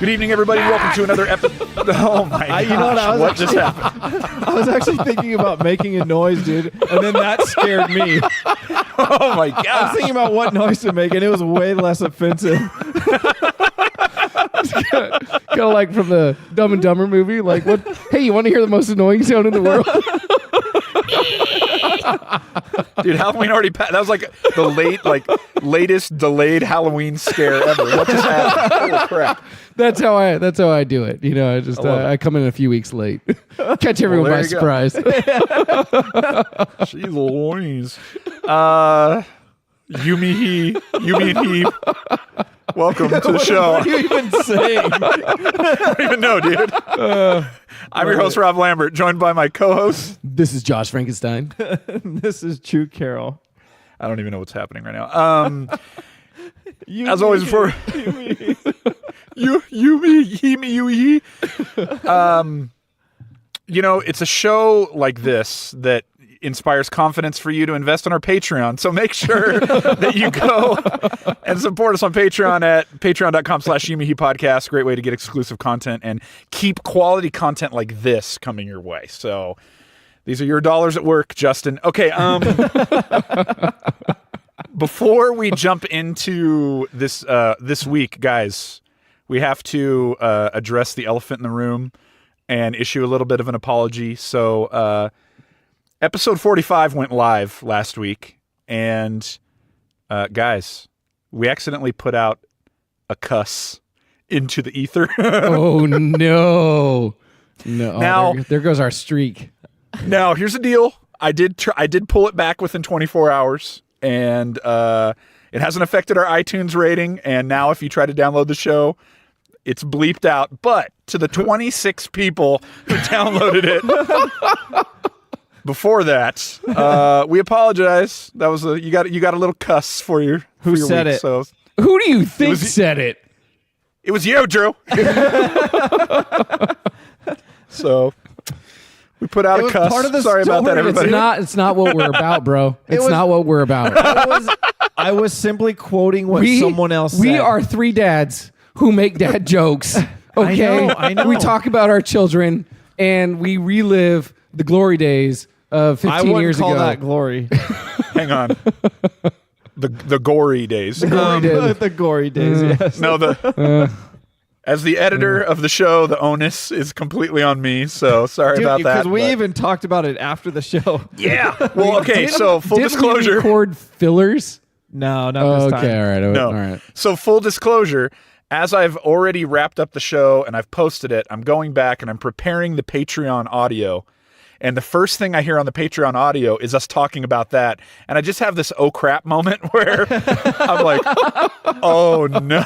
Good evening, everybody. Welcome to another episode. Oh my gosh! You know what? What just happened? I was actually thinking about making a noise, dude, and then that scared me. Oh my I was god! thinking about what noise to make, and it was way less offensive. Kind of like from the Dumb and Dumber movie. Like, what? Hey, you want to hear the most annoying sound in the world? Dude, Halloween already passed. That was like the latest delayed Halloween scare ever. What just happened? Holy crap! That's how I do it. You know, I come in a few weeks late, catch everyone by surprise. Jeez Louise. Yumi and he. Welcome to the show. What are you even saying? I don't even know, dude. I'm your host, Rob Lambert, joined by my co-host. This is Josh Frankenstein. This is True Carroll. I don't even know what's happening right now. As always, before you, he. You know, it's a show like this that inspires confidence for you to invest in our Patreon. So make sure that you go and support us on Patreon at patreon.com/youmehepodcast. Great way to get exclusive content and keep quality content like this coming your way. So these are your dollars at work, Justin. Okay. Before we jump into this week, guys, we have to address the elephant in the room and issue a little bit of an apology. So, episode 45 went live last week, and guys, we accidentally put out a cuss into the ether. Oh no! No, Now, there goes our streak. Now, here's the deal. I did pull it back within 24 hours, and it hasn't affected our iTunes rating. And now, if you try to download the show, it's bleeped out. But to the 26 people who downloaded it before that, we apologize. That was you got a little cuss for your Who said week, it? So Who do you think said it? it was you, Drew. So we put out It a was cuss. part of the Sorry about that, story. everybody. It's not what we're about, bro. It's was- not what we're about. I was simply quoting what someone else said. We are three dads who make dad jokes. Okay, I know. We talk about our children and we relive the glory days of 15 I wouldn't years call ago. that glory. Hang on. The gory days. The gory days, yes. No, as the editor of the show, the onus is completely on me. So sorry about that. Because we but- even talked about it after the show. Yeah. Well, okay. So full Didn't disclosure. we record fillers? No, not this time. Okay, all right. No. All right. So full disclosure, as I've already wrapped up the show and I've posted it, I'm going back and I'm preparing the Patreon audio. And the first thing I hear on the Patreon audio is us talking about that. And I just have this oh crap moment where I'm like, oh no.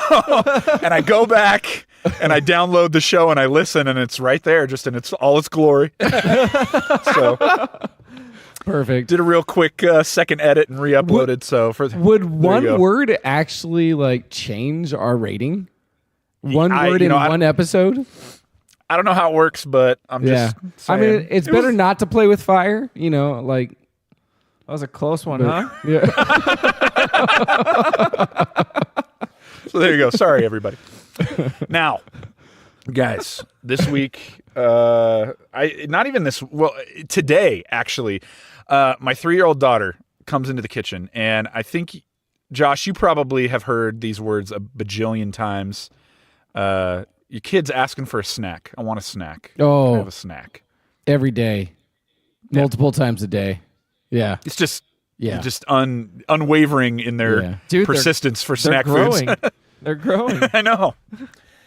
And I go back and I download the show and I listen and it's right there just in all its glory. So Perfect. did a real quick second edit and re-uploaded. Would one word actually like change our rating? One word in one episode? I don't know how it works, but I'm just saying. I mean, it's better not to play with fire, you know, like. That was a close one, huh? Yeah. So there you go. Sorry, everybody. Now, guys, this week, today, actually, my 3-year-old daughter comes into the kitchen, and I think, Josh, you probably have heard these words a bajillion times. Your kid's asking for a snack. I want a snack. Oh. Can I have a snack. Every day. Multiple times a day. Yeah. It's just Yeah. just unwavering in their Dude, persistence for They're snack foods. growing. They're growing. I know.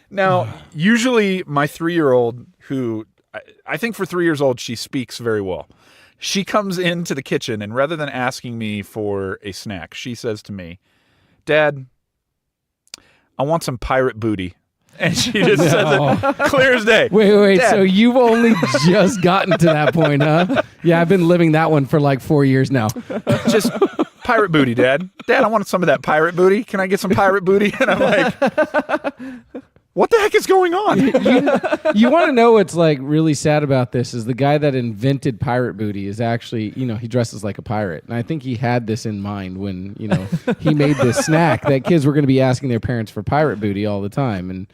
Now, usually my 3-year-old, who I think for 3 years old, she speaks very well. She comes into the kitchen, and rather than asking me for a snack, she says to me, "Dad, I want some pirate booty." And she just says it clear as day. Wait. Dad. So you've only just gotten to that point, huh? Yeah, I've been living that one for like 4 years now. Just pirate booty, Dad. Dad, I want some of that pirate booty. Can I get some pirate booty? And I'm like, what the heck is going on? You want to know what's like really sad about this is the guy that invented pirate booty is actually, you know, he dresses like a pirate. And I think he had this in mind when, you know, he made this snack that kids were going to be asking their parents for pirate booty all the time. And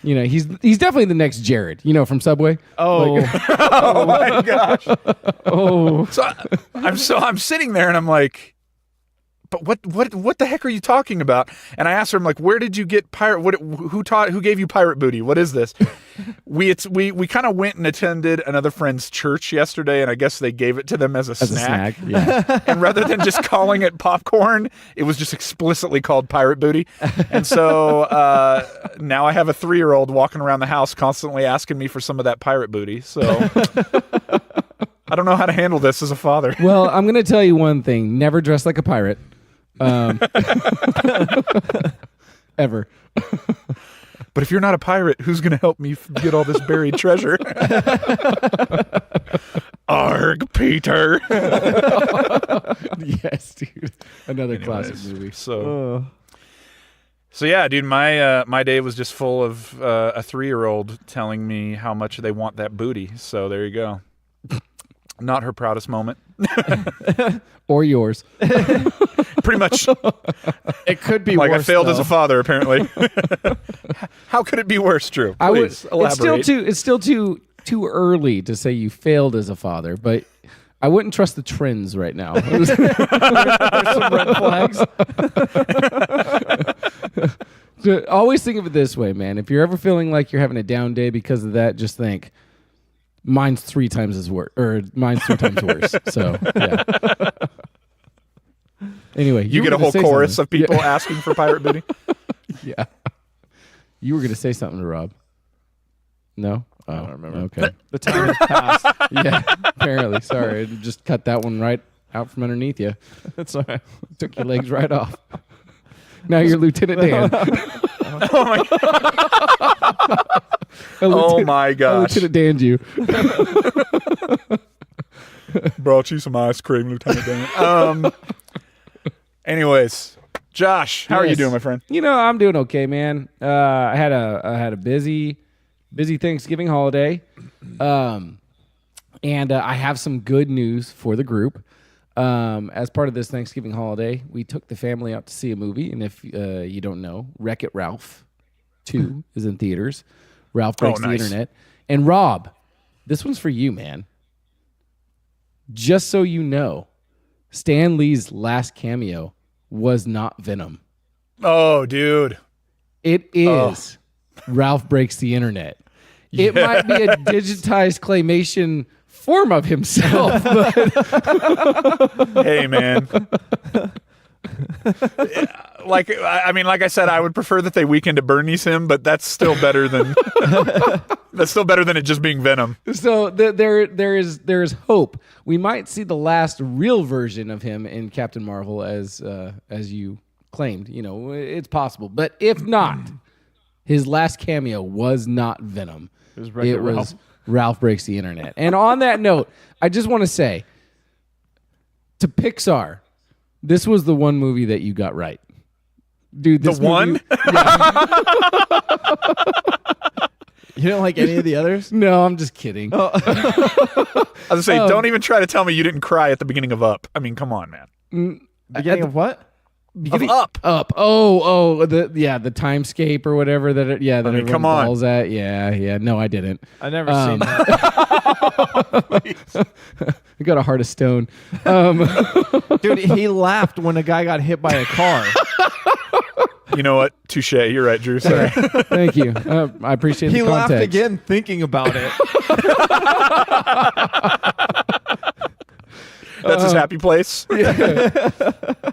he's definitely the next Jared, from Subway. Oh, Oh my gosh. Oh, So I'm sitting there and I'm like, but what the heck are you talking about? And I asked her, I'm like, where did you get pirate? Who gave you pirate booty? What is this? We kind of went and attended another friend's church yesterday, and I guess they gave it to them as a snack. Yeah. And rather than just calling it popcorn, it was just explicitly called pirate booty. And so now I have a 3-year-old walking around the house constantly asking me for some of that pirate booty. So I don't know how to handle this as a father. Well, I'm gonna tell you one thing: never dress like a pirate. Ever. But if you're not a pirate, who's going to help me get all this buried treasure? Arg, Peter. Yes, dude. Another classic movie. So yeah, dude, my day was just full of a 3-year-old telling me how much they want that booty. So there you go. Not her proudest moment. Or yours. Pretty much. it could be Like worse, I failed though. as a father, apparently. How could it be worse, Drew? Please elaborate. It's still too early to say you failed as a father, but I wouldn't trust the trends right now. There's some red flags. So always think of it this way, man. If you're ever feeling like you're having a down day because of that, just think, mine's 3 times as worse, or mine's 3 times worse. So yeah. Anyway, You get a whole chorus of people asking for pirate booty. Yeah. You were going to say something to Rob. No? Oh, I don't remember. Okay. The time has passed. Yeah, apparently. Sorry. I just cut that one right out from underneath you. That's all right. Took your legs right off. Now you're Lieutenant Dan. Oh my Oh my gosh. Lieutenant Dan you. Brought you some ice cream, Lieutenant Dan. Anyways, Josh, how are you Yes. doing, my friend? I'm doing okay, man. I had a busy Thanksgiving holiday. And I have some good news for the group. As part of this Thanksgiving holiday, we took the family out to see a movie. And if you don't know, Wreck-It Ralph 2 is in theaters. Ralph Breaks the nice. Internet. And Rob, this one's for you, man. Just so you know, Stan Lee's last cameo was not Venom. Oh, dude. It is Ralph Breaks the Internet. It might be a digitized claymation form of himself, but Hey, man. Like I said, I would prefer that they Weekend at Bernie's him, but that's still better than it just being Venom. so there is hope. We might see the last real version of him in Captain Marvel, as you claimed. It's possible, but if not, his last cameo was not Venom. It was Ralph Breaks the Internet. And on that note, I just want to say to Pixar, this was the one movie that you got right. Dude, this one? movie- You didn't like any of the others? No, I'm just kidding. I was gonna say, don't even try to tell me you didn't cry at the beginning of Up. I mean, come on, man. Beginning of what? Of Up. Up. The timescape or whatever that everyone come on. calls at. Yeah. No, I didn't. I never seen that. I got a heart of stone. Dude, he laughed when a guy got hit by a car. You know what? Touche. You're right, Drew. Sorry. Thank you. I appreciate He the context. laughed again thinking about it. That's his happy place.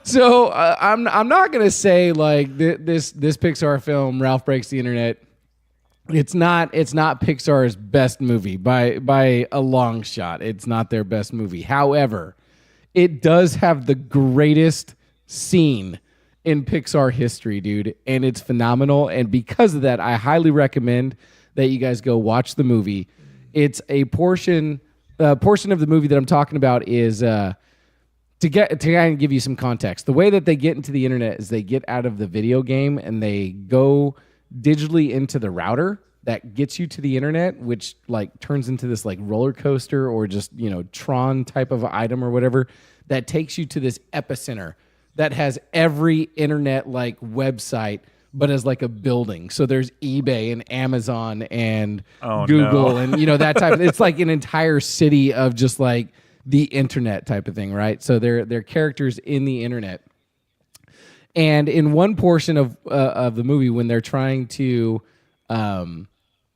So I'm not gonna say like this Pixar film, Ralph Breaks the Internet. It's not Pixar's best movie by a long shot. It's not their best movie. However, it does have the greatest scene in Pixar history, dude, and it's phenomenal. And because of that, I highly recommend that you guys go watch the movie. It's a portion of the movie that I'm talking about is to kind of give you some context. The way that they get into the internet is they get out of the video game and they go digitally into the router that gets you to the internet, which like turns into this like roller coaster or just, Tron type of item or whatever that takes you to this epicenter that has every internet like website but as like a building. So there's eBay and Amazon and Oh, Google no. and that type of, it's like an entire city of just like the internet type of thing, right? So they're characters in the internet. And in one portion of the movie, when they're trying to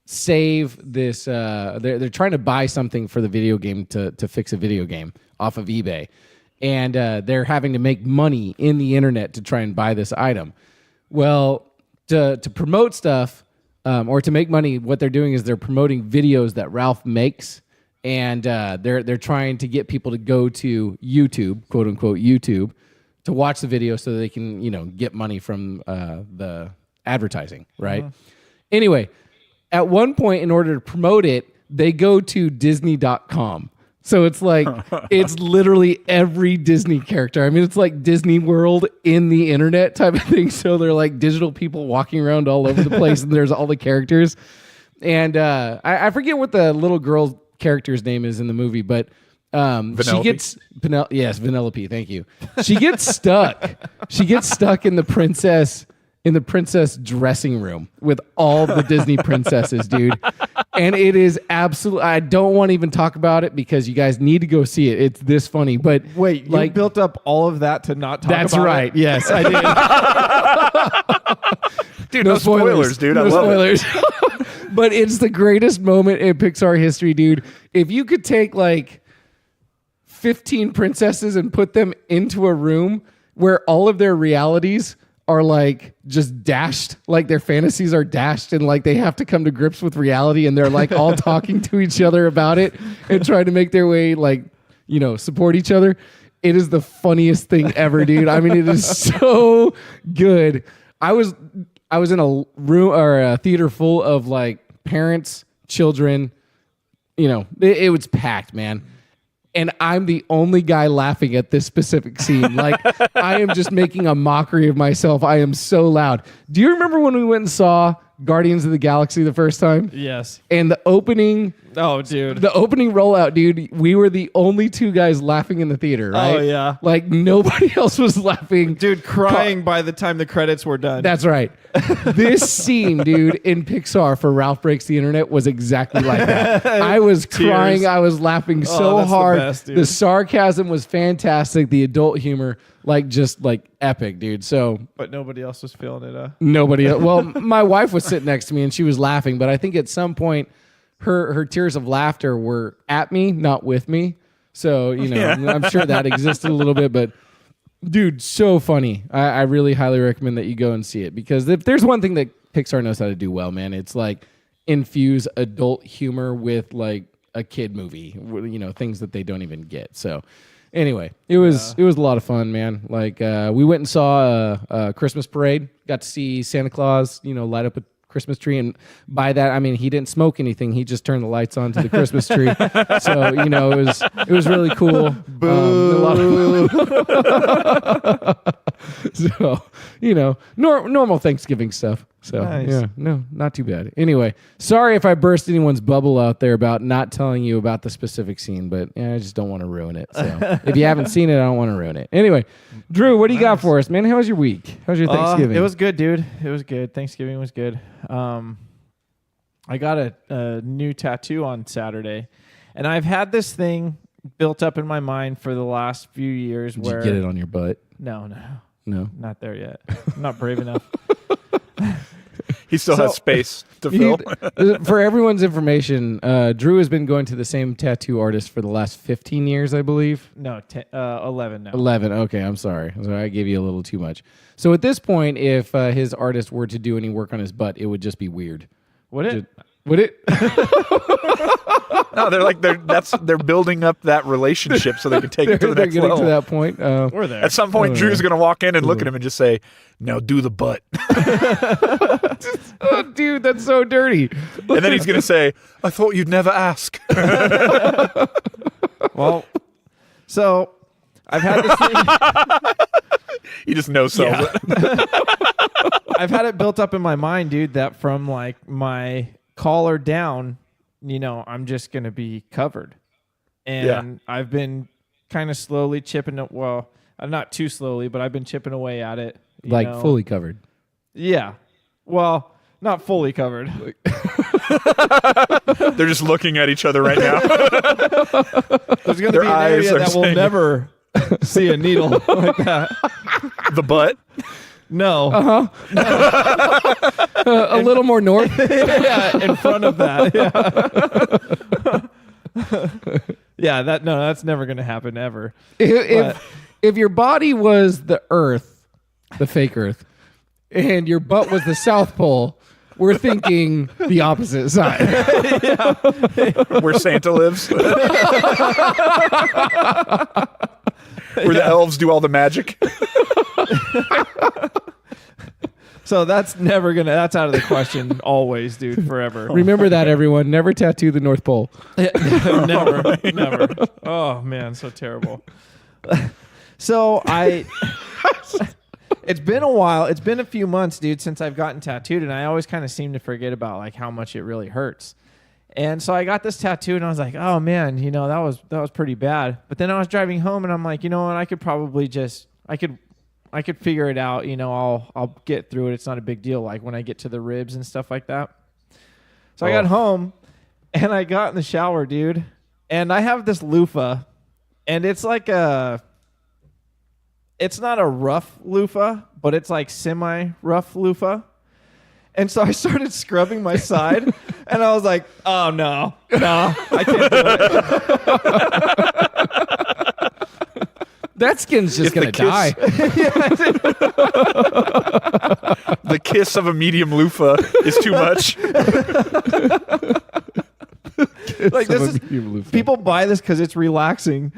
save this, they're trying to buy something for the video game to fix a video game off of eBay, and they're having to make money in the internet to try and buy this item. Well, to promote stuff or to make money, what they're doing is they're promoting videos that Ralph makes, and they're trying to get people to go to YouTube, quote unquote YouTube, to watch the video so they can get money from the advertising, right? Anyway, at one point, in order to promote it, they go to Disney.com. So it's like, it's literally every Disney character. I mean, it's like Disney World in the internet type of thing. So they're like digital people walking around all over the place, and there's all the characters. And I forget what the little girl character's name is in the movie, but she gets Vanellope. Thank you. She gets stuck. She gets stuck in the princess dressing room with all the Disney princesses, dude. And it is absolutely, I don't want to even talk about it because you guys need to go see it. It's this funny. But wait, you built up all of that to not talk about it? That's right. Yes, I did. Dude, no spoilers, dude. I love it. But it's the greatest moment in Pixar history, dude. If you could take like 15 princesses and put them into a room where all of their realities are like just dashed, like their fantasies are dashed, and like they have to come to grips with reality, and they're like all talking to each other about it and trying to make their way, like, support each other. It is the funniest thing ever, dude. I mean, it is so good. I was in a room or a theater full of like parents, children. It was packed, man. And I'm the only guy laughing at this specific scene. Like, I am just making a mockery of myself. I am so loud. Do you remember when we went and saw Guardians of the Galaxy the first time? Yes. And the opening... Oh, dude. The opening rollout, dude, we were the only two guys laughing in the theater, right? Oh, yeah. Like, nobody else was laughing. Dude, crying by the time the credits were done. That's right. This scene, dude, in Pixar for Ralph Breaks the Internet was exactly like that. I was crying. I was laughing so hard. The sarcasm was fantastic. The adult humor, just epic, dude. So, but nobody else was feeling it. Nobody else. Well, my wife was sitting next to me and she was laughing, but I think at some point her tears of laughter were at me, not with me. So, I'm sure that existed a little bit, but dude, so funny. I really highly recommend that you go and see it, because if there's one thing that Pixar knows how to do well, man, it's like infuse adult humor with like a kid movie, things that they don't even get. So anyway, it was a lot of fun, man. Like we went and saw a Christmas parade, got to see Santa Claus, light up a Christmas tree, and by that I mean he didn't smoke anything. He just turned the lights on to the Christmas tree. So it was really cool. Boo. So normal Thanksgiving stuff. So nice. Yeah, no, not too bad. Anyway, sorry if I burst anyone's bubble out there about not telling you about the specific scene, but I just don't want to ruin it. So if you haven't seen it, I don't want to ruin it. Anyway, Drew, what do you got for us, man? How was your week? How was your Thanksgiving? It was good, dude. It was good. Thanksgiving was good. I got a new tattoo on Saturday, and I've had this thing built up in my mind for the last few years. Did you get it on your butt? No, not there yet. I'm not brave enough. He still has space to fill. For everyone's information, Drew has been going to the same tattoo artist for the last 15 years, I believe. No, 11 now. 11. Okay, I'm sorry. I gave you a little too much. So at this point, if his artist were to do any work on his butt, it would just be weird. Would it? Would it? No, they're building up that relationship so they can take it to the next level. To that point. We're there. At some point, Drew's going to walk in and look at him and just say, "Now do the butt." Oh, dude, that's so dirty. And then he's going to say, "I thought you'd never ask." Well, so I've had this thing. He just no-sells it. I've had it built up in my mind, dude, that from like my collar down, I'm just going to be covered. And I've been kind of slowly chipping it. Well, not too slowly, but I've been chipping away at it. Fully covered. Yeah. Well, not fully covered. They're just looking at each other right now. There's going to be an area that will never see a needle like that. The butt. No. A little more north. Yeah, in front of that. Yeah. That's never going to happen ever. If your body was the Earth, the fake Earth, and your butt was the South Pole, we're thinking the opposite side. Where Santa lives. Where the elves do all the magic. So that's that's out of the question always, dude, forever. Remember that, everyone. Never tattoo the North Pole. Never. Oh, man, so terrible. So it's been a while. It's been a few months, dude, since I've gotten tattooed, and I always kind of seem to forget about like how much it really hurts. And so I got this tattoo, and I was like, oh man, that was pretty bad. But then I was driving home, and I'm like, you know what? I could probably I could figure it out. I'll get through it. It's not a big deal. Like when I get to the ribs and stuff like that. So I got home, and I got in the shower, dude, and I have this loofah, and it's like it's not a rough loofah, but it's like semi-rough loofah. And so I started scrubbing my side, and I was like, oh, no, I can't do it. That skin's just going to die. The kiss of a medium loofah is too much. Like this is, people buy this because it's relaxing.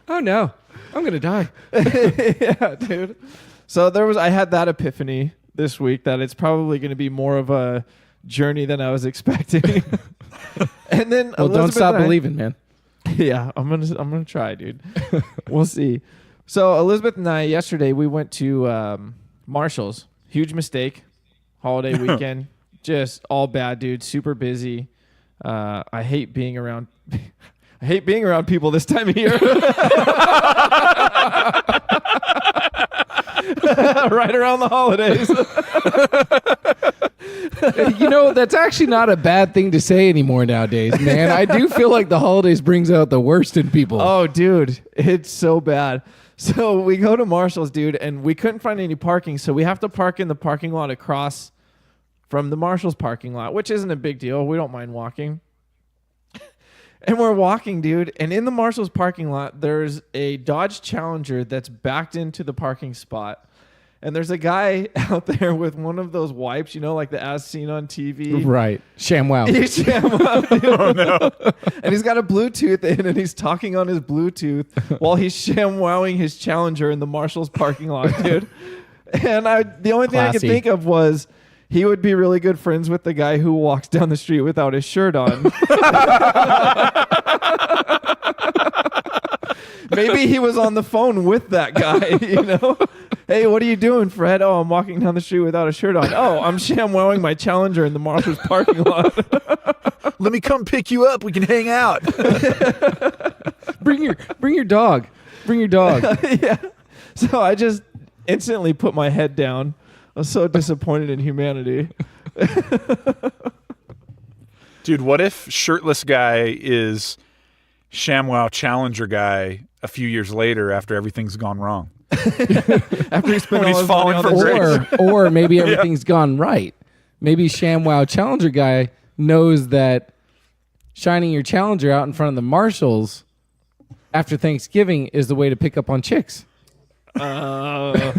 Oh, no. I'm going to die. Yeah, dude. So I had that epiphany this week that it's probably going to be more of a journey than I was expecting. And then don't stop believing, man. Yeah, I'm gonna try, dude. We'll see. So Elizabeth and I yesterday we went to Marshall's. Huge mistake. Holiday weekend, just all bad, dude. Super busy. I hate being around. I hate being around people this time of year. Right around the holidays. That's actually not a bad thing to say anymore nowadays, man. I do feel like the holidays brings out the worst in people. Oh, dude, it's so bad. So we go to Marshall's, dude, and we couldn't find any parking, so we have to park in the parking lot across from the Marshall's parking lot, which isn't a big deal. We don't mind walking. And we're walking, dude, and in the Marshall's parking lot, there's a Dodge Challenger that's backed into the parking spot. And there's a guy out there with one of those wipes, like the as seen on TV. Right. ShamWow. He's ShamWow, dude. Oh, no. And he's got a Bluetooth in, and he's talking on his Bluetooth while he's ShamWowing his Challenger in the Marshall's parking lot, dude. And the only thing I could think of was he would be really good friends with the guy who walks down the street without his shirt on. Maybe he was on the phone with that guy, Hey, what are you doing, Fred? Oh, I'm walking down the street without a shirt on. Oh, I'm ShamWowing my Challenger in the Marshall's parking lot. Let me come pick you up. We can hang out. Bring your dog. Bring your dog. Yeah. So I just instantly put my head down. I was so disappointed in humanity. Dude, what if shirtless guy is ShamWow Challenger guy a few years later after everything's gone wrong? After he spent When he's falling from grace. Or maybe everything's gone right. Maybe ShamWow Challenger guy knows that shining your Challenger out in front of the Marshalls after Thanksgiving is the way to pick up on chicks. I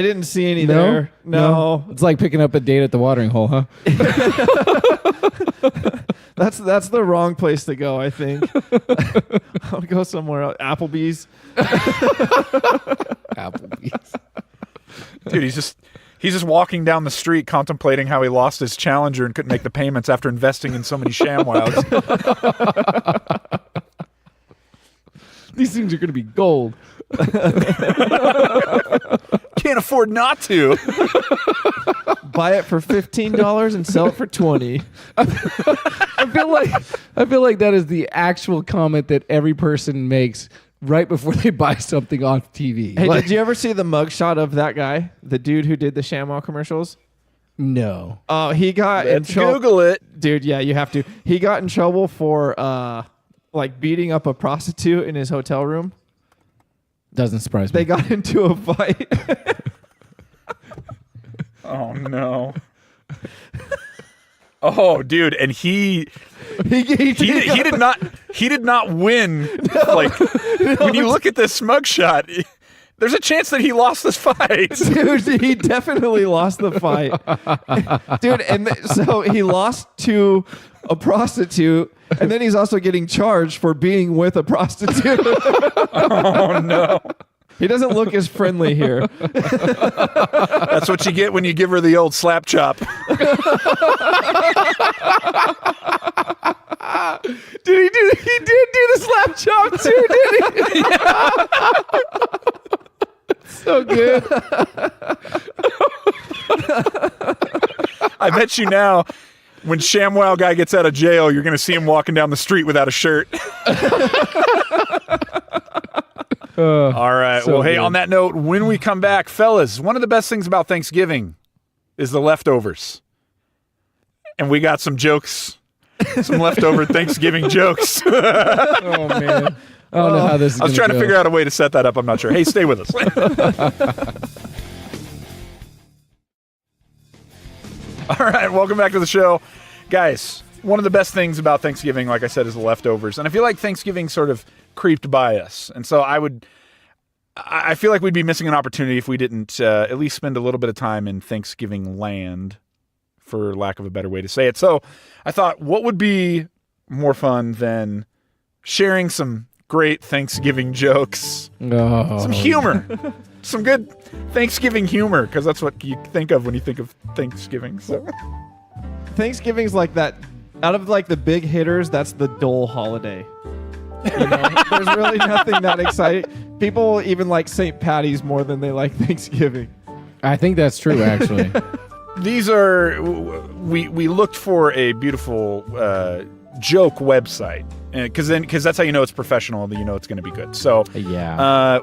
didn't see any there. No. It's like picking up a date at the watering hole, huh? That's the wrong place to go, I think. I'll go somewhere else. Applebee's. Applebee's. Dude, he's just walking down the street contemplating how he lost his Challenger and couldn't make the payments after investing in so many ShamWows. These things are going to be gold. Can't afford not to. Buy it for $15 and sell it for $20. I feel like that is the actual comment that every person makes right before they buy something off TV. Hey, Like, did you ever see the mugshot of that guy, the dude who did the ShamWow commercials? no. Oh, he got in Let's trouble. Google it. Dude, yeah, you have to. He got in trouble for like beating up a prostitute in his hotel room. Doesn't surprise me. They got into a fight. Oh no. Oh, dude, and he did not win. Like when you look at this mugshot, there's a chance that he lost this fight. Dude, he definitely lost the fight. Dude, and so he lost to a prostitute, and then he's also getting charged for being with a prostitute. Oh no. He doesn't look as friendly here. That's what you get when you give her the old slap chop. Dude, he did do the slap chop too, did he? so good. I bet you now, when ShamWow guy gets out of jail, you're going to see him walking down the street without a shirt. All right. So Well, hey, good. on that note, when we come back, fellas, one of the best things about Thanksgiving is the leftovers. And we got some jokes, some leftover Thanksgiving jokes. Oh, man. I don't know how this is I was trying to figure out a way to set that up. I'm not sure. Hey, stay with us. All right, welcome back to the show. Guys, one of the best things about Thanksgiving, like I said, is the leftovers. And I feel like Thanksgiving sort of creeped by us. And so I feel like we'd be missing an opportunity if we didn't at least spend a little bit of time in Thanksgiving land, for lack of a better way to say it. So I thought, what would be more fun than sharing some great Thanksgiving jokes, some humor, some good Thanksgiving humor, because that's what you think of when you think of Thanksgiving. So Thanksgiving's like that. Out of like the big hitters, that's the dull holiday. You know, there's really nothing that exciting. People even like St. Patty's more than they like Thanksgiving. I think that's true, actually. these are we looked for a beautiful joke website, because that's how you know it's professional, and you know it's going to be good. So Yeah.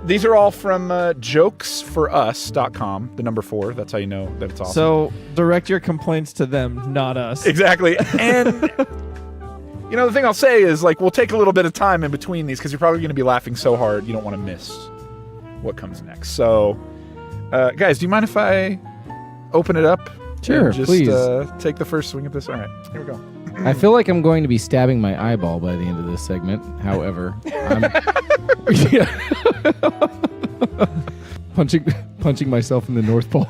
these are all from jokesforus.com, the number 4. That's how you know that it's awesome. So direct your complaints to them, not us. Exactly. And you know, the thing I'll say is, like, we'll take a little bit of time in between these because you're probably going to be laughing so hard you don't want to miss what comes next. So, guys, do you mind if I open it up? Sure, and just, please. Take the first swing at this. All right, here we go. I feel like I'm going to be stabbing my eyeball by the end of this segment. However, I'm punching myself in the North Pole.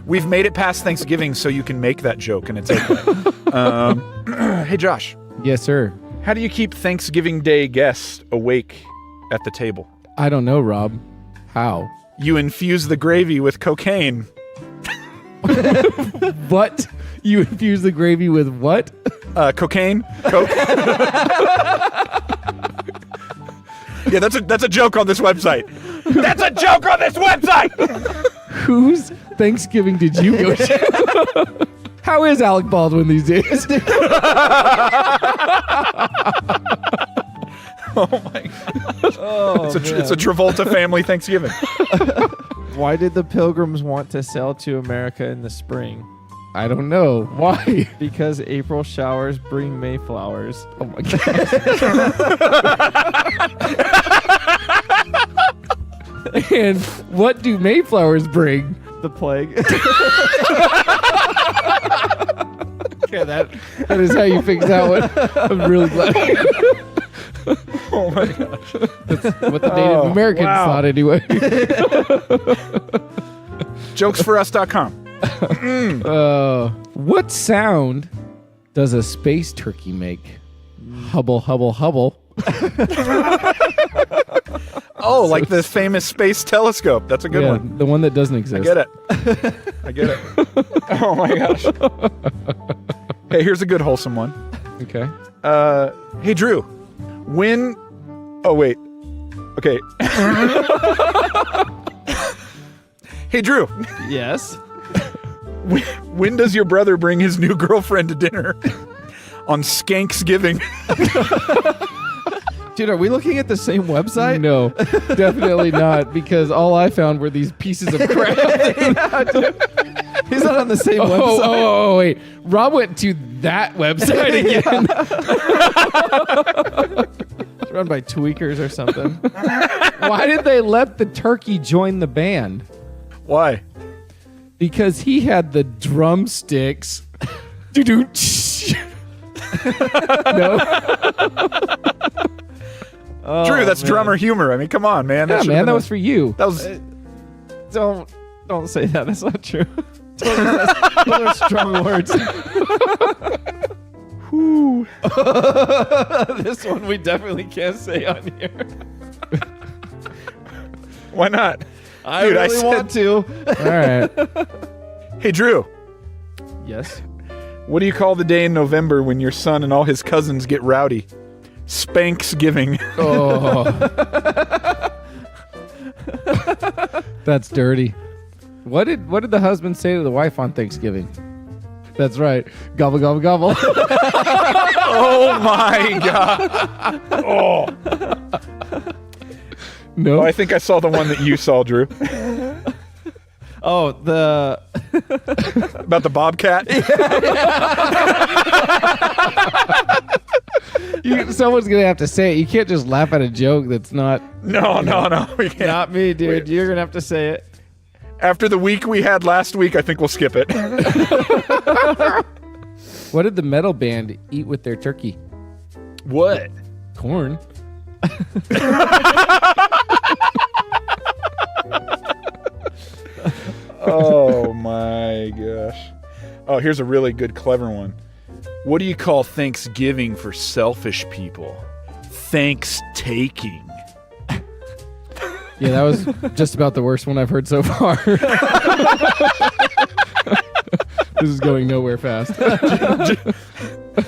We've made it past Thanksgiving, so you can make that joke, and it's okay. Hey, Josh, Yes, sir. how do you keep Thanksgiving Day guests awake at the table? I don't know, Rob. How? You infuse the gravy with cocaine. What? You infuse the gravy with what? Cocaine? Coke? Yeah, that's a joke on this website. That's a joke on this website! Whose Thanksgiving did you go to? How is Alec Baldwin these days? Oh my god. Oh, It's a Travolta family Thanksgiving. Why did the Pilgrims want to sail to America in the spring? I don't know. Why? Because April showers bring Mayflowers. Oh my god. And what do Mayflowers bring? The plague. Okay, that is how you fix that one. I'm really glad. Oh my gosh. What the Native Americans wow. thought anyway. Jokesforus.com. What sound does a space turkey make? Hubble, hubble, hubble. Oh, like the famous space telescope. That's a good Yeah, one. the one that doesn't exist. I get it. I get it. Oh my gosh. Hey, here's a good wholesome one. Okay. Hey Drew, when... Oh wait. Okay. Hey Drew, Yes. when does your brother bring his new girlfriend to dinner? on Skanksgiving. Dude, are we looking at the same website? No, definitely not, because all I found were these pieces of crap. Yeah, dude. He's not on the same website. Oh, wait. Rob went to that website again. It's run by tweakers or something. Why did they let the turkey join the band? Why? Because he had the drumsticks. Doo-doo. No. Oh, Drew, that's man. drummer humor. I mean, come on, man. Yeah, should've man, been that a- was for you. That was. Don't say that. That's not true. Those are strong words. Whew. This one we definitely can't say on here. Why not? I Dude, really want to. All right. Hey, Drew. Yes. What do you call the day in November when your son and all his cousins get rowdy? Spanksgiving. Oh. That's dirty. What did the husband say to the wife on Thanksgiving? That's right. Gobble, gobble, gobble. Oh my god. Oh. No. Oh, I think I saw the one that you saw, Drew. Oh, About the bobcat. Someone's going to have to say it. You can't just laugh at a joke that's not... No, we can't. not me, dude. Wait. You're gonna have to say it. After the week we had last week, I think we'll skip it. What did the metal band eat with their turkey? What? Corn. Oh my gosh. Oh, here's a really good, clever one. What do you call Thanksgiving for selfish people? Thanks-taking. Yeah, that was just about the worst one I've heard so far. This is going nowhere fast.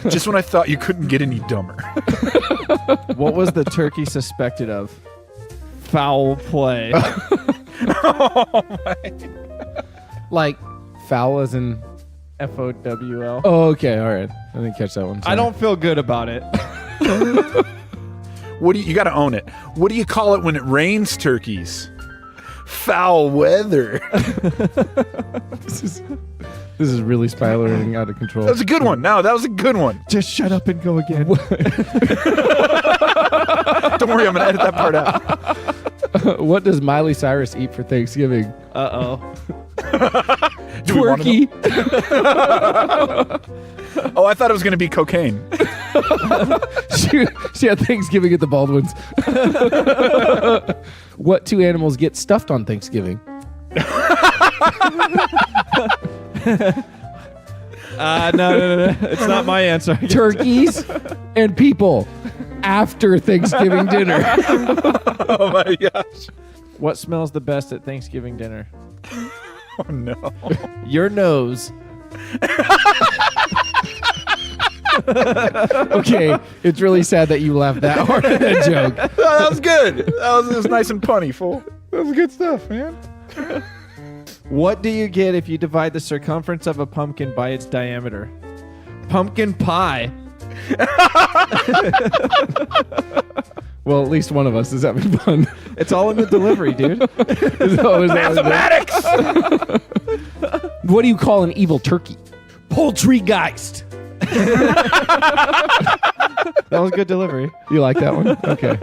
Just when I thought you couldn't get any dumber. What was the turkey suspected of? Foul play. Oh my. Like foul as in... FOWL. Oh, okay. All right. I didn't catch that one. I don't feel good about it. What do you got to own it? What do you call it when it rains turkeys? Foul weather. This is really spiraling out of control. That was a good one. No, that was a good one. Just shut up and go again. Don't worry, I'm going to edit that part out. What does Miley Cyrus eat for Thanksgiving? Uh-oh. Do we wanna Twerky. know? Oh, I thought it was going to be cocaine. She had Thanksgiving at the Baldwins. What two animals get stuffed on Thanksgiving? No. It's not my answer. Turkeys and people after Thanksgiving dinner. Oh my gosh. What smells the best at Thanksgiving dinner? Oh no. Your nose. Okay, it's really sad that you laughed that hard at that joke. Oh, that was good. That was nice and punny, fool. That was good stuff, man. What do you get if you divide the circumference of a pumpkin by its diameter? Pumpkin pie. Well, at least one of us is having fun. It's all in the delivery, dude. Mathematics! What do you call an evil turkey? Poultrygeist. That was good delivery. You like that one? Okay.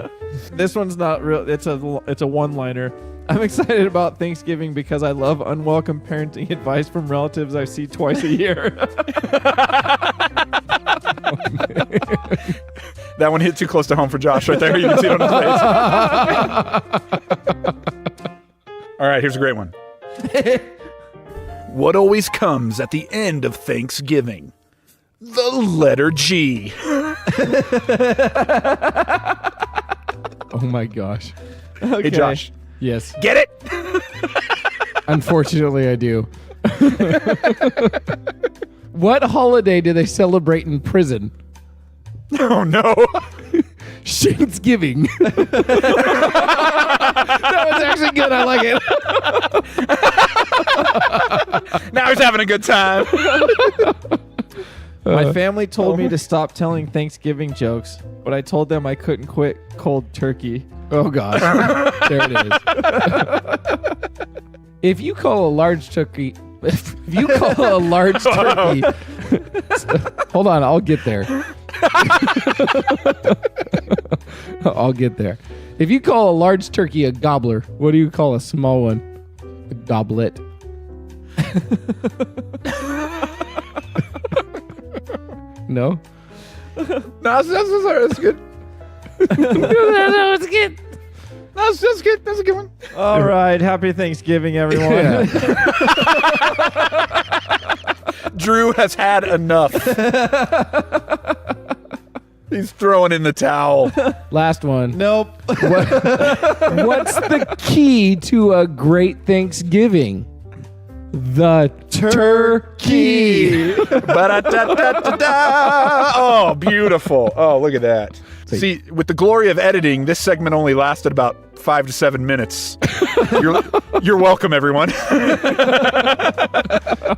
This one's not real. It's a one-liner. I'm excited about Thanksgiving because I love unwelcome parenting advice from relatives I see twice a year. That one hit too close to home for Josh right there. You can see it on his face. All right, here's a great one. What always comes at the end of Thanksgiving? The letter G. Oh my gosh. Okay. Hey, Josh. Yes. Get it? Unfortunately, I do. What holiday do they celebrate in prison? Oh, no. Thanksgiving. That was actually good. I like it. Now he's having a good time. My family told me to stop telling Thanksgiving jokes, but I told them I couldn't quit cold turkey. Oh gosh, there it is. If you call a large turkey, hold on, I'll get there. I'll get there. If you call a large turkey a gobbler, what do you call a small one? A goblet. No? No, that's good. That was good. That's good. That's a good one. All right. Happy Thanksgiving, everyone. Drew has had enough. He's throwing in the towel. Last one. Nope. What's the key to a great Thanksgiving? The turkey. Ba-da-da-da-da-da. Oh, beautiful. Oh, look at that. See, with the glory of editing, this segment only lasted about 5 to 7 minutes. You're welcome, everyone.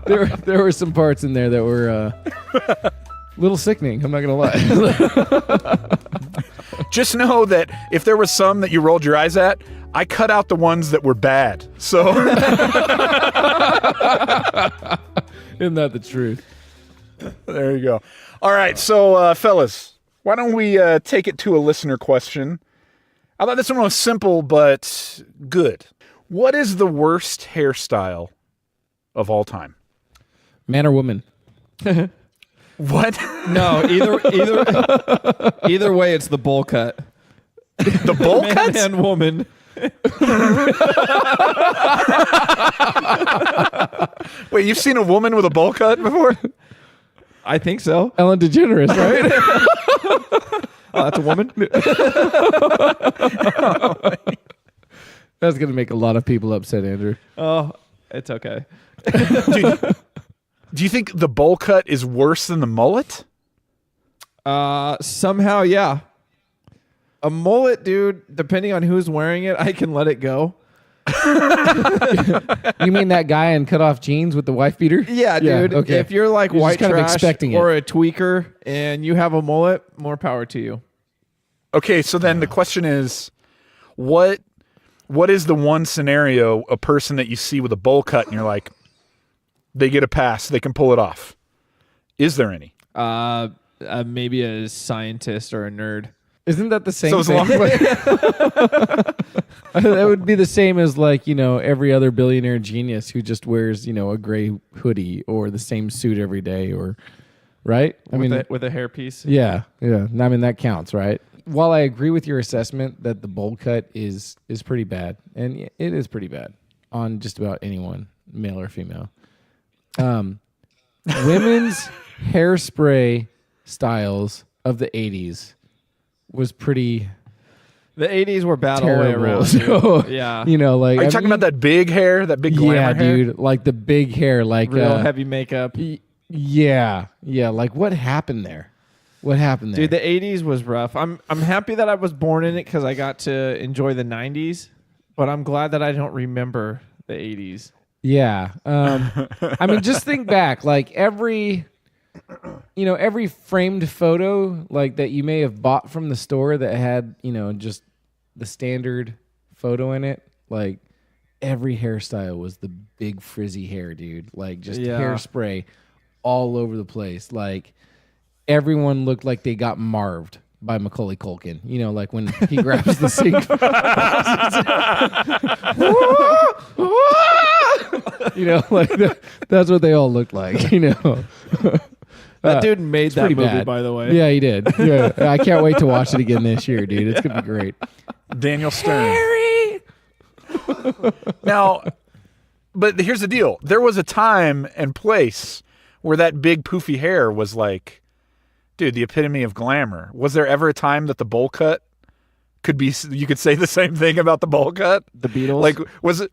There were some parts in there that were a little sickening. I'm not going to lie. Just know that if there was some that you rolled your eyes at, I cut out the ones that were bad. So Isn't that the truth? there you go. All right, so fellas, why don't we take it to a listener question? I thought this one was simple but good. What is the worst hairstyle of all time? Man or woman? What? No, either way, it's the bowl cut. The bowl Man cuts? and woman. Wait, you've seen a woman with a bowl cut before? I think so. Ellen DeGeneres, right? Oh, that's a woman? That's going to make a lot of people upset, Andrew. Oh, it's okay. Dude, do you think the bowl cut is worse than the mullet? Somehow, yeah. A mullet, dude, depending on who's wearing it, I can let it go. You mean that guy in cut-off jeans with the wife beater? Yeah, dude. okay. If you're like You're just white kind of trash expecting it. or a tweaker and you have a mullet, more power to you. Okay, so then the question is, what is the one scenario, a person that you see with a bowl cut and you're like, they get a pass, they can pull it off? Is there any? Maybe a scientist or a nerd. Isn't that the same So as thing? long as That would be the same as like, every other billionaire genius who just wears, a gray hoodie or the same suit every day or, right? With a hairpiece. Yeah. I mean, that counts, right? While I agree with your assessment that the bowl cut is pretty bad, and it is pretty bad on just about anyone, male or female. Women's hairspray styles of the 80s was pretty The 80s were bad all the way terrible. around. So, Yeah. like are you talking about that big hair, that big glamour hair? dude, like the big hair, like Real heavy makeup. yeah, like what happened there? What happened there? Dude, the 80s was rough. I'm happy that I was born in it because I got to enjoy the 90s, but I'm glad that I don't remember the 80s. Yeah. I mean, just think back, like every framed photo like that you may have bought from the store that had, just the standard photo in it, like every hairstyle was the big frizzy hair, dude. Like just hairspray all over the place. Like everyone looked like they got marved by Macaulay Culkin. Like when he grabs the sink. That's what they all looked like, That dude made that pretty movie, bad. by the way. Yeah, he did. Yeah, I can't wait to watch it again this year, dude. It's gonna be great. Daniel Stern. Now, but here's the deal. There was a time and place where that big poofy hair was like, dude, the epitome of glamour. Was there ever a time that the bowl cut you could say the same thing about the bowl cut? The Beatles. Like, was it?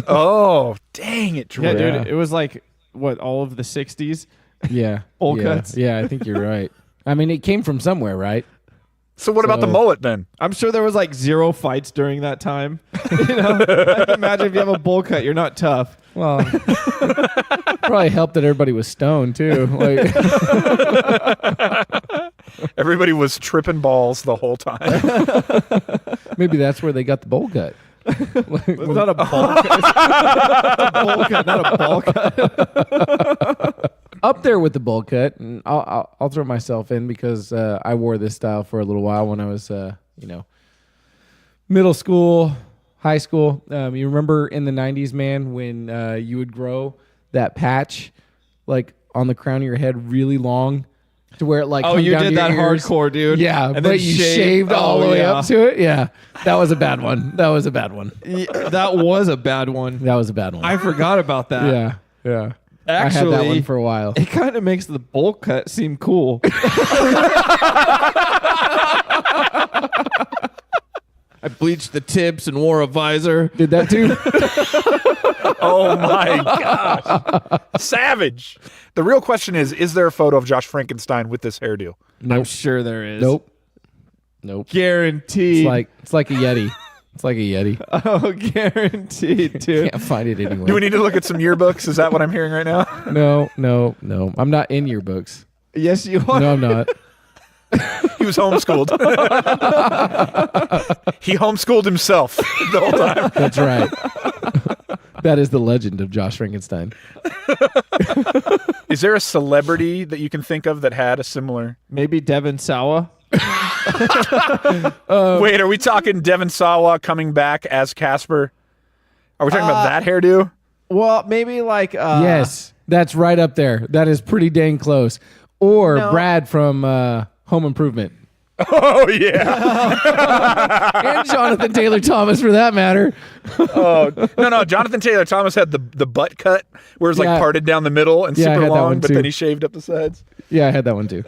Oh, dang it, Drew. Yeah, dude. It was like, what, all of the 60s? Yeah, Bowl cuts. Yeah, I think you're right. I mean, it came from somewhere, right? So what about the mullet then? I'm sure there was like 0 fights during that time. You know, I can imagine if you have a bowl cut, you're not tough. Well, probably helped that everybody was stoned too. Like, Everybody was tripping balls the whole time. maybe that's where they got the bowl cut. It's not a bowl cut. It's a bowl cut, not a ball cut. Up there with the bowl cut, and I'll throw myself in because I wore this style for a little while when I was, middle school, high school. You remember in the 90s, man, when you would grow that patch like on the crown of your head really long to where it like Oh, hung you down did to your that ears. hardcore, dude. Yeah, And but then you shaved all the way up to it. Yeah, that was a bad one. That was a bad one. That was a bad one. That was a bad one. I forgot about that. Yeah. Actually, I had that one for a while. It kind of makes the bowl cut seem cool. I bleached the tips and wore a visor. Did that too? Oh my gosh. Savage. The real question is there a photo of Josh Frankenstein with this hairdo? I'm sure there is. Nope. Guaranteed. It's like a Yeti. It's like a Yeti. Oh, guaranteed, dude. Can't find it anywhere. Do we need to look at some yearbooks? Is that what I'm hearing right now? No. I'm not in your books. Yes, you are. No, I'm not. He was homeschooled. He homeschooled himself the whole time. That's right. That is the legend of Josh Frankenstein. Is there a celebrity that you can think of that had a similar? Maybe Devin Sawa. Wait, are we talking Devin Sawa coming back as Casper? Are we talking about that hairdo? Well, maybe like Yes, that's right up there. That is pretty dang close. Or No. Brad from Home Improvement. Oh yeah. And Jonathan Taylor Thomas, for that matter. Oh no. Jonathan Taylor Thomas had the butt cut where it's like Yeah. parted down the middle and Yeah, I super had that long, one but too. then he shaved up the sides. Yeah, I had that one too.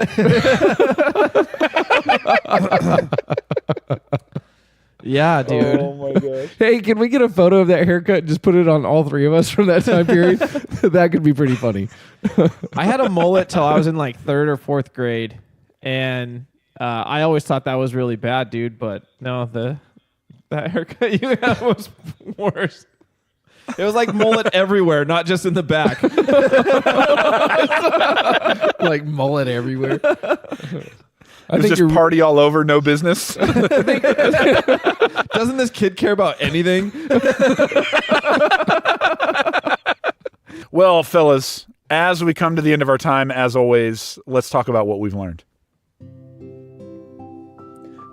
Yeah, dude. Oh my gosh. Hey, can we get a photo of that haircut and just put it on all three of us from that time period? That could be pretty funny. I had a mullet till I was in like 3rd or 4th grade, and I always thought that was really bad, dude. But no, that haircut you had was worse. It was like mullet everywhere, not just in the back. Like mullet everywhere. It was just party all over, no business. Doesn't this kid care about anything? Well, fellas, as we come to the end of our time, as always, let's talk about what we've learned.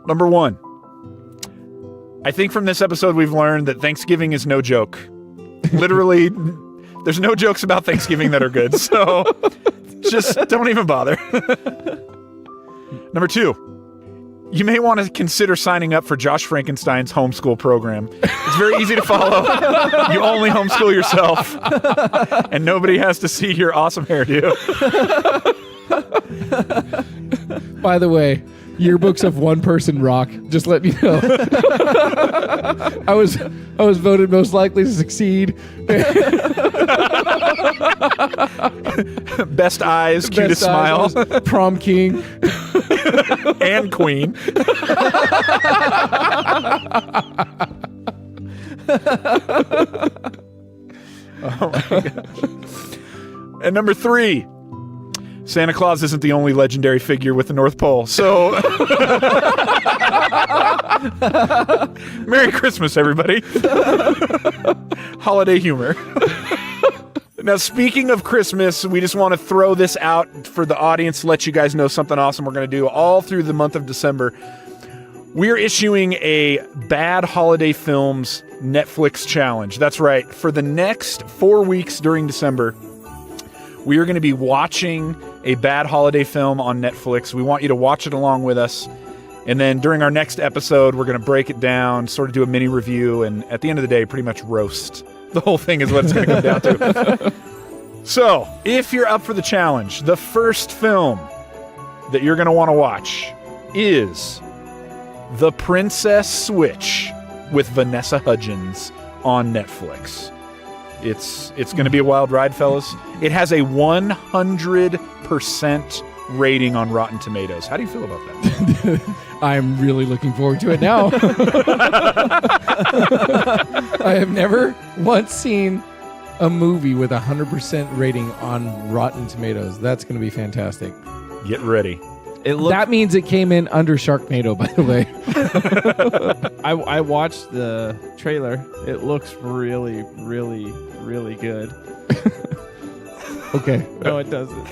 Number 1, I think from this episode we've learned that Thanksgiving is no joke. Literally, there's no jokes about Thanksgiving that are good, so just don't even bother. Number 2, you may want to consider signing up for Josh Frankenstein's homeschool program. It's very easy to follow. You only homeschool yourself, and nobody has to see your awesome hairdo. By the way, yearbooks of one person rock. Just let me know. I was voted most likely to succeed. Best eyes, cutest Best eyes, smile, prom king. and queen. Oh my gosh. And number 3, Santa Claus isn't the only legendary figure with the North Pole. So, Merry Christmas, everybody. Holiday humor. Now, speaking of Christmas, we just want to throw this out for the audience to let you guys know something awesome we're going to do all through the month of December. We're issuing a Bad Holiday Films Netflix challenge. That's right. For the next 4 weeks during December, we are going to be watching a bad holiday film on Netflix. We want you to watch it along with us. And then during our next episode, we're going to break it down, sort of do a mini review, and at the end of the day, pretty much roast. The whole thing is what it's going to come down to. So, if you're up for the challenge, the first film that you're going to want to watch is The Princess Switch with Vanessa Hudgens on Netflix. It's going to be a wild ride, fellas. It has a 100% rating on Rotten Tomatoes. How do you feel about that? I'm really looking forward to it now. I have never once seen a movie with 100% rating on Rotten Tomatoes. That's going to be fantastic. Get ready. That means it came in under Sharknado, by the way. I watched the trailer. It looks really, really, really good. Okay. No, it doesn't.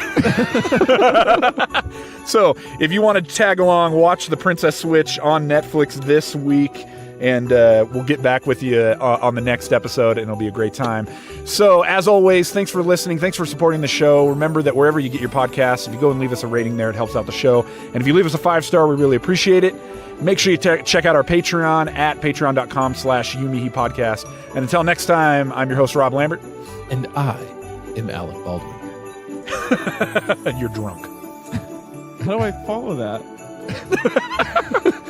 So, if you want to tag along, watch The Princess Switch on Netflix this week, and we'll get back with you on the next episode, and it'll be a great time. So, as always, thanks for listening. Thanks for supporting the show. Remember that wherever you get your podcasts, if you go and leave us a rating there, it helps out the show. And if you leave us a 5-star, we really appreciate it. Make sure you check out our Patreon at patreon.com/youmehepodcast. And until next time, I'm your host, Rob Lambert. And I am Alec Baldwin. You're drunk. How do I follow that?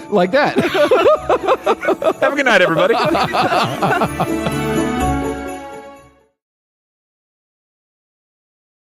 Like that. Have a good night, everybody.